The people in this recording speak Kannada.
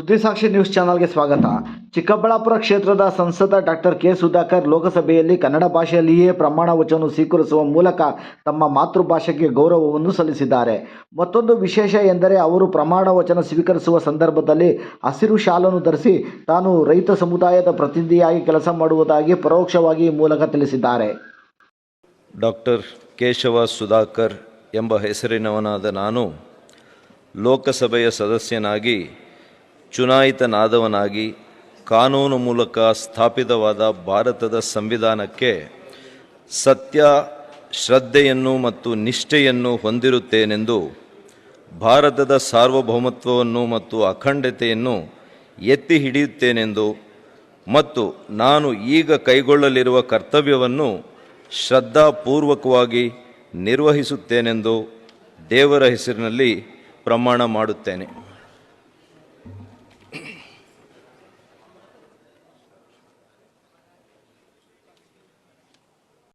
ಸುದ್ದಿಸಾಕ್ಷಿ ನ್ಯೂಸ್ ಚಾನಲ್ಗೆ ಸ್ವಾಗತ. ಚಿಕ್ಕಬಳ್ಳಾಪುರ ಕ್ಷೇತ್ರದ ಸಂಸದ ಡಾಕ್ಟರ್ ಕೆ ಸುಧಾಕರ್ ಲೋಕಸಭೆಯಲ್ಲಿ ಕನ್ನಡ ಭಾಷೆಯಲ್ಲಿಯೇ ಪ್ರಮಾಣ ವಚನ ಸ್ವೀಕರಿಸುವ ಮೂಲಕ ತಮ್ಮ ಮಾತೃಭಾಷೆಗೆ ಗೌರವವನ್ನು ಸಲ್ಲಿಸಿದ್ದಾರೆ. ಮತ್ತೊಂದು ವಿಶೇಷ ಎಂದರೆ ಅವರು ಪ್ರಮಾಣ ವಚನ ಸ್ವೀಕರಿಸುವ ಸಂದರ್ಭದಲ್ಲಿ ಹಸಿರು ಶಾಲನ್ನು ಧರಿಸಿ ತಾನು ರೈತ ಸಮುದಾಯದ ಪ್ರತಿನಿಧಿಯಾಗಿ ಕೆಲಸ ಮಾಡುವುದಾಗಿ ಪರೋಕ್ಷವಾಗಿ ಈ ಮೂಲಕ ತಿಳಿಸಿದ್ದಾರೆ. ಡಾಕ್ಟರ್ ಕೇಶವ ಸುಧಾಕರ್ ಎಂಬ ಹೆಸರಿನವನಾದ ನಾನು ಲೋಕಸಭೆಯ ಸದಸ್ಯನಾಗಿ ಚುನಾಯಿತನಾದವನಾಗಿ ಕಾನೂನು ಮೂಲಕ ಸ್ಥಾಪಿತವಾದ ಭಾರತದ ಸಂವಿಧಾನಕ್ಕೆ ಸತ್ಯ, ಶ್ರದ್ಧೆಯನ್ನು ಮತ್ತು ನಿಷ್ಠೆಯನ್ನು ಹೊಂದಿರುತ್ತೇನೆಂದು, ಭಾರತದ ಸಾರ್ವಭೌಮತ್ವವನ್ನು ಮತ್ತು ಅಖಂಡತೆಯನ್ನು ಎತ್ತಿ ಹಿಡಿಯುತ್ತೇನೆಂದು ಮತ್ತು ನಾನು ಈಗ ಕೈಗೊಳ್ಳಲಿರುವ ಕರ್ತವ್ಯವನ್ನು ಶ್ರದ್ಧಾಪೂರ್ವಕವಾಗಿ ನಿರ್ವಹಿಸುತ್ತೇನೆಂದು ದೇವರ ಹೆಸರಿನಲ್ಲಿ ಪ್ರಮಾಣ ಮಾಡುತ್ತೇನೆ.